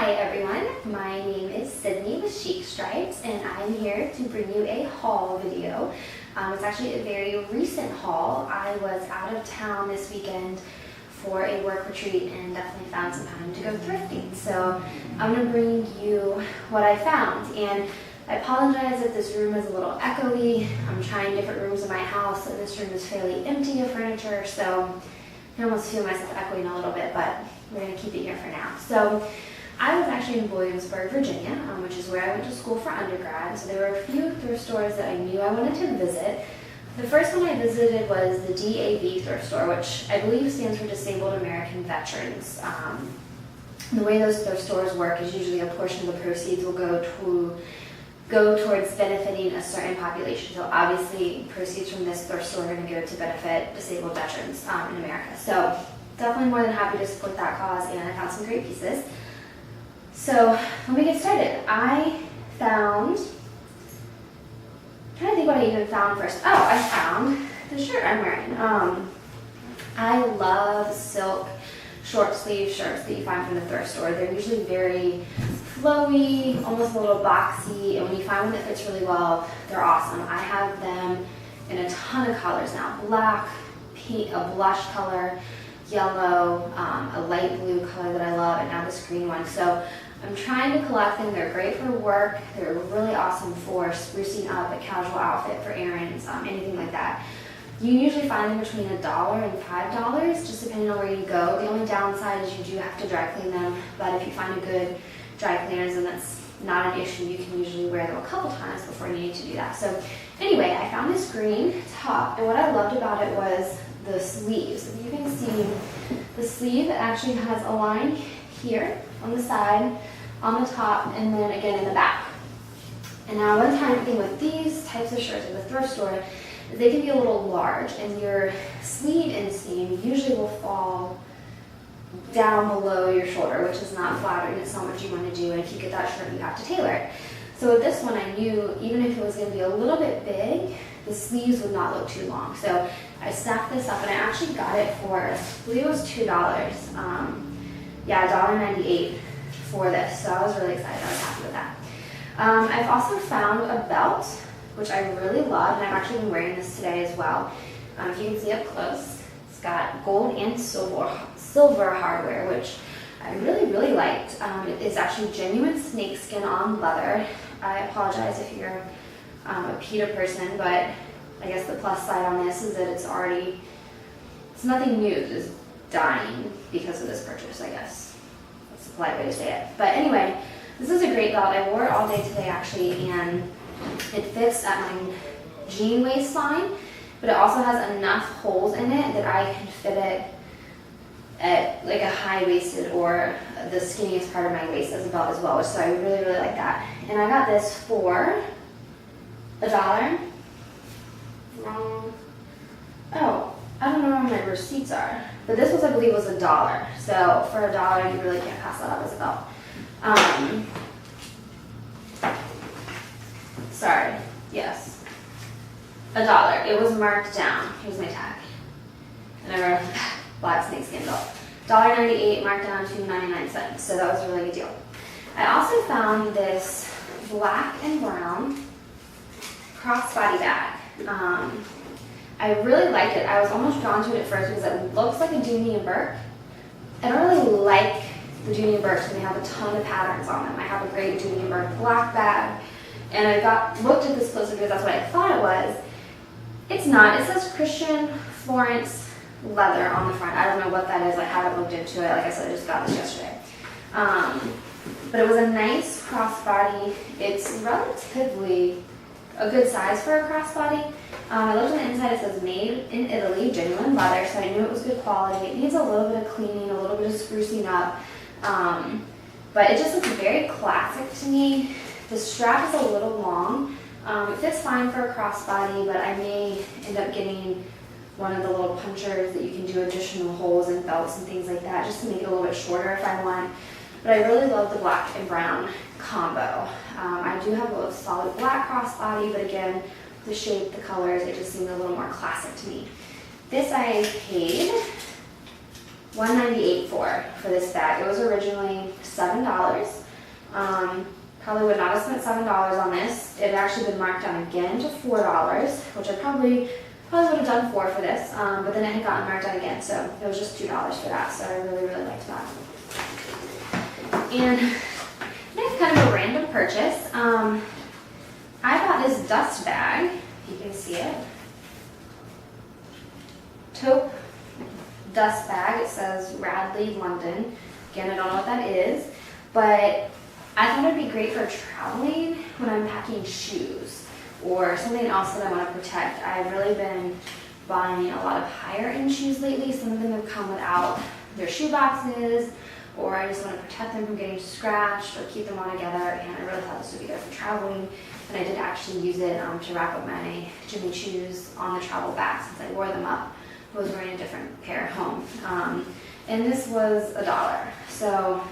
Hi everyone, my name is Sydney with Chic Stripes and I'm here to bring you a haul video. It's actually a very recent haul. I was out of town this weekend for a work retreat and definitely found some time to go thrifting. So I'm going to bring you what I found, and I apologize if this room is a little echoey. I'm trying different rooms in my house and this room is fairly empty of furniture, so I almost feel myself echoing a little bit, but we're going to keep it here for now. So I was actually in Williamsburg, Virginia, which is where I went to school for undergrad. So there were a few thrift stores that I knew I wanted to visit. The first one I visited was the DAV thrift store, which I believe stands for Disabled American Veterans. The way those thrift stores work is usually a portion of the proceeds will go towards benefiting a certain population. So obviously proceeds from this thrift store are going to go to benefit disabled veterans in America. So definitely more than happy to support that cause, and I found some great pieces. So let me get started. I found, I'm trying to think what I even found first. Oh, I found the shirt I'm wearing. I love silk short sleeve shirts that you find from the thrift store. They're usually very flowy, almost a little boxy, and when you find one that fits really well, they're awesome. I have them in a ton of colors now. Black, pink, a blush color, yellow, a light blue color that I love, and now this green one. So I'm trying to collect them. They're great for work. They're really awesome for sprucing up a casual outfit for errands, anything like that. You usually find them between $1 and $5, just depending on where you go. The only downside is you do have to dry clean them, but if you find a good dry cleaners, then that's not an issue. You can usually wear them a couple times before you need to do that. So anyway, I found this green top, and what I loved about it was the sleeves. If you can see, the sleeve actually has a line here on the side, on the top, and then again in the back. And now one time thing with these types of shirts at the thrift store is they can be a little large, and your sleeve inseam usually will fall down below your shoulder, which is not flattering. It's not what you want to do, and if you get that shirt, you have to tailor it. So with this one, I knew even if it was going to be a little bit big, the sleeves would not look too long. So I snapped this up, and I actually got it for, I believe it was $2. Yeah, $1.98 for this. So I was really excited. I was happy with that. I've also found a belt, which I really love, and I've actually been wearing this today as well. If you can see up close, it's got gold and silver hardware, which I really liked. It's actually genuine snakeskin on leather. I apologize if you're a PETA person, but I guess the plus side on this is that it's nothing new. It's dying because of this purchase, I guess. That's a polite way to say it. But anyway, this is a great belt. I wore it all day today actually, and it fits at my jean waistline, but it also has enough holes in it that I can fit it at like a high-waisted or the skinniest part of my waist as a belt as well, so I really like that. And I got this for $1. Oh, I don't know where my receipts are, but this was, I believe, was $1. So for $1, you really can't pass that up as a belt. Sorry, yes, $1. It was marked down. Here's my tag, and I wrote black snakeskin belt. $1.98 marked down to 99¢. So that was a really good deal. I also found this black and brown crossbody bag. I really liked it. I was almost drawn to it at first because it looks like a Dooney and Burke. I don't really like the Dooney and Burkes when they have a ton of patterns on them. I have a great Dooney and Burke black bag, and I looked at this closer because that's what I thought it was. It's not. It says Christian Florence leather on the front. I don't know what that is. I haven't looked into it. Like I said, I just got this yesterday. But it was a nice crossbody. It's relatively a good size for a crossbody. I looked on the inside. It says made in Italy, genuine leather, so I knew it was good quality. It needs a little bit of cleaning, a little bit of sprucing up, but it just looks very classic to me. The strap is a little long. It fits fine for a crossbody, but I may end up getting one of the little punchers that you can do additional holes in belts and things like that, just to make it a little bit shorter if I want. But I really love the black and brown combo. I do have a solid black crossbody, but again, the shape, the colors, it just seemed a little more classic to me. This I paid $1.98 for this bag. It was originally $7, Probably would not have spent $7 on this. It had actually been marked down again to $4, which I probably would have done $4 for this, but then it had gotten marked down again, so it was just $2 for that, so I really, really liked that. And next, kind of a random purchase. I bought this dust bag, if you can see it. Taupe dust bag. It says Radley, London. Again, I don't know what that is, but I thought it'd be great for traveling when I'm packing shoes or something else that I want to protect. I've really been buying a lot of higher end shoes lately. Some of them have come without their shoe boxes, or I just want to protect them from getting scratched or keep them all together, and I really thought this would be good for traveling. And I did actually use it to wrap up my Jimmy Choos on the travel bag since I wore them up. I was wearing a different pair home. And this was $1. So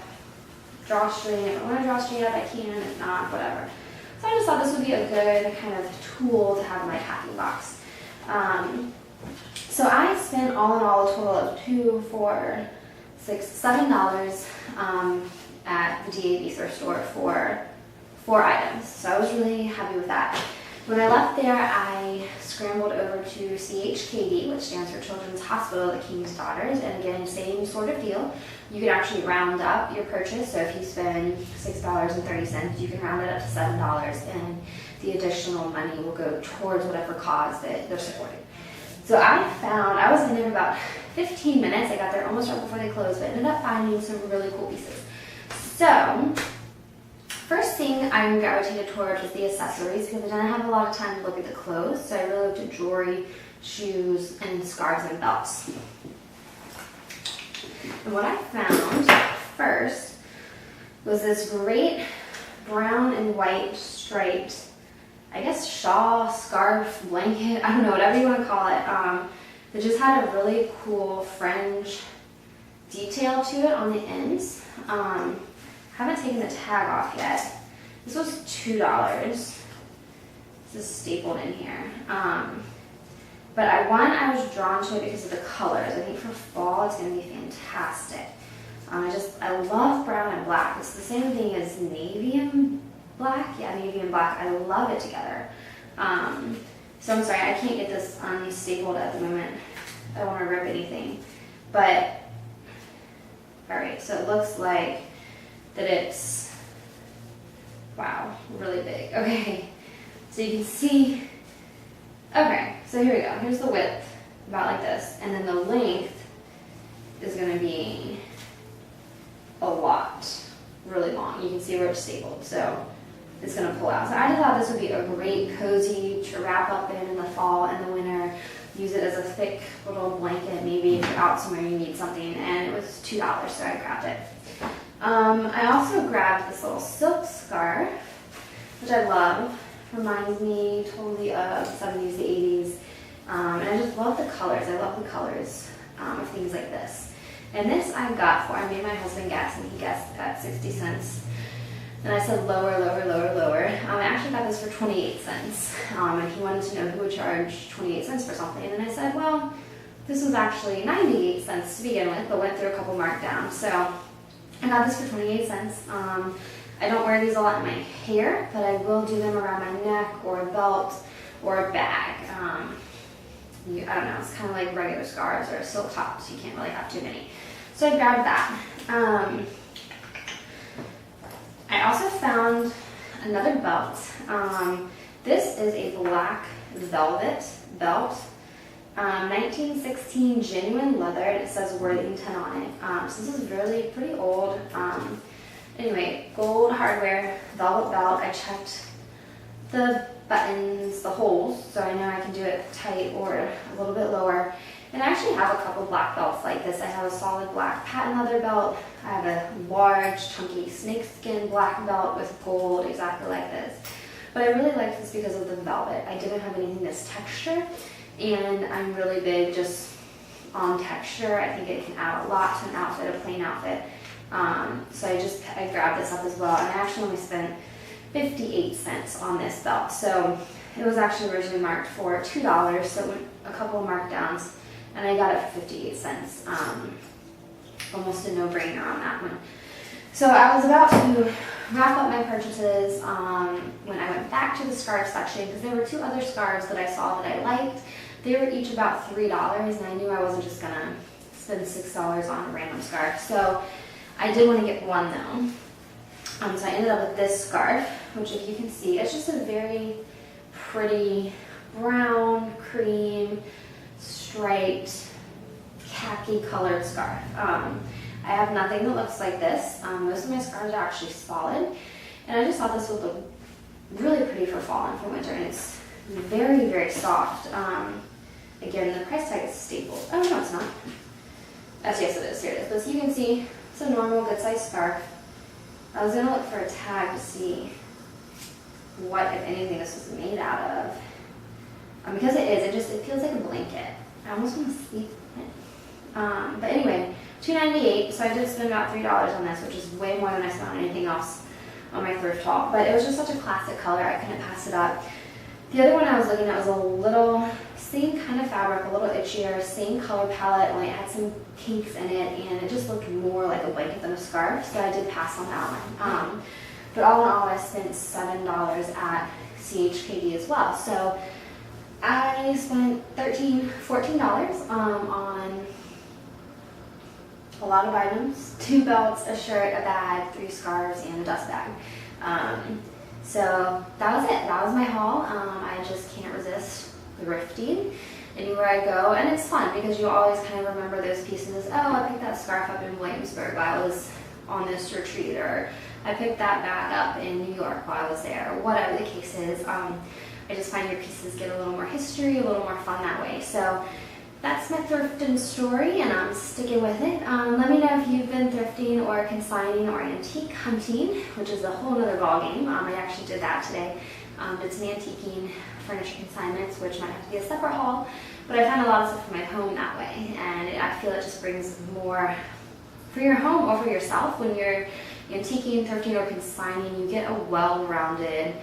drawstring, if I want to drawstring up, I can, if not, whatever. So I just thought this would be a good kind of tool to have in my packing box. So I spent all in all a total of $2, $4, $6, $7 at the DAV thrift store for 4 items. So I was really happy with that. When I left there, I scrambled over to CHKD, which stands for Children's Hospital of the King's Daughters, and again, same sort of deal. You could actually round up your purchase, so if you spend $6.30, you can round it up to $7, and the additional money will go towards whatever cause that they're supporting. So I was in there for about 15 minutes. I got there almost right before they closed, but ended up finding some really cool pieces. So first thing I gravitated towards was the accessories, because I didn't have a lot of time to look at the clothes, so I really looked at jewelry, shoes, and scarves and belts. And what I found first was this great brown and white striped, I guess, shawl, scarf, blanket, I don't know, whatever you want to call it. It just had a really cool fringe detail to it on the ends. Haven't taken the tag off yet. This was $2. This is stapled in here. But I was drawn to it because of the colors. I think for fall it's going to be fantastic. I love brown and black. It's the same thing as navy and black. Yeah, navy and black. I love it together. So I'm sorry, I can't get this unstapled at the moment. I don't want to rip anything. But, alright, so it looks like that it's, wow, really big. Okay, so you can see, okay, so here we go. Here's the width, about like this, and then the length is going to be a lot, really long. You can see where it's stapled, so it's going to pull out. So I just thought this would be a great cozy to wrap up in the fall and the winter. Use it as a thick little blanket, maybe if you're out somewhere you need something, and it was $2, so I grabbed it. I also grabbed this little silk scarf, which I love. Reminds me totally of the 70s, the 80s. And I just love the colors. I love the colors of things like this. And this I made my husband guess, and he guessed at 60 cents. And I said lower, lower, lower, lower. I actually got this for 28 cents. And he wanted to know who would charge 28 cents for something. And then I said, well, this was actually 98 cents to begin with, but went through a couple markdowns. So I got this for 28 cents. I don't wear these a lot in my hair, but I will do them around my neck or a belt or a bag. I don't know, it's kind of like regular scarves or silk tops. You can't really have too many. So I grabbed that. I also found another belt. This is a black velvet belt. 1916 genuine leather, and it says Worthington on it. So this is really pretty old. Anyway, gold hardware, velvet belt. I checked the buttons, the holes, so I know I can do it tight or a little bit lower. And I actually have a couple black belts like this. I have a solid black patent leather belt. I have a large, chunky snakeskin black belt with gold, exactly like this. But I really like this because of the velvet. I didn't have anything that's texture, and I'm really big just on texture. I think it can add a lot to an outfit, a plain outfit. So I grabbed this up as well, and I actually only spent 58 cents on this belt. So it was actually originally marked for $2, so it went a couple of markdowns, and I got it for 58 cents. Almost a no-brainer on that one. So I was about to wrap up my purchases when I went back to the scarf section because there were 2 other scarves that I saw that I liked. They were each about $3, and I knew I wasn't just gonna spend $6 on a random scarf. So I did want to get one though. So I ended up with this scarf, which if you can see, it's just a very pretty brown, cream, striped, khaki colored scarf. I have nothing that looks like this. Most of my scarves are actually solid, and I just thought this would look really pretty for fall and for winter, and it's very, very soft. Again, the price tag is stapled. Oh, no, it's not. Yes, it is. Here it is. But as you can see, it's a normal, good-sized scarf. I was going to look for a tag to see what, if anything, this was made out of. Because it is, it feels like a blanket. I almost want to sleep in it. But anyway, $2.98, so I did spend about $3 on this, which is way more than I spent on anything else on my thrift haul. But it was just such a classic color, I couldn't pass it up. The other one I was looking at was a little, same kind of fabric, a little itchier, same color palette, only it had some pinks in it, and it just looked more like a blanket than a scarf, so I did pass on that one. But all in all, I spent $7 at CHKD as well. So I spent $14 on a lot of items, 2 belts, a shirt, a bag, 3 scarves, and a dust bag. So that was it. That was my haul. I just can't resist thrifting anywhere I go, and it's fun because you always kind of remember those pieces. Oh, I picked that scarf up in Williamsburg while I was on this retreat, or I picked that bag up in New York while I was there, or whatever the case is. I just find your pieces get a little more history, a little more fun that way. So that's my thrifting story, and I'm sticking with it. Let me know if you've been thrifting or consigning or antique hunting, which is a whole other ballgame. I actually did that today. Did some antiquing furniture consignments, which might have to be a separate haul, but I found a lot of stuff for my home that way, and I feel it just brings more for your home or for yourself. When you're antiquing, thrifting, or consigning, you get a well-rounded,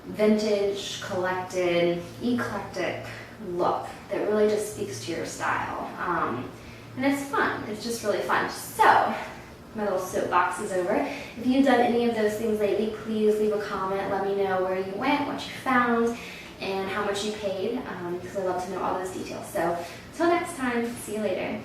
vintage, collected, eclectic look that really just speaks to your style, and it's fun. It's just really fun. So my little soapbox is over. If you've done any of those things lately, please leave a comment. Let me know where you went, what you found, and how much you paid, because I love to know all those details. So until next time, see you later.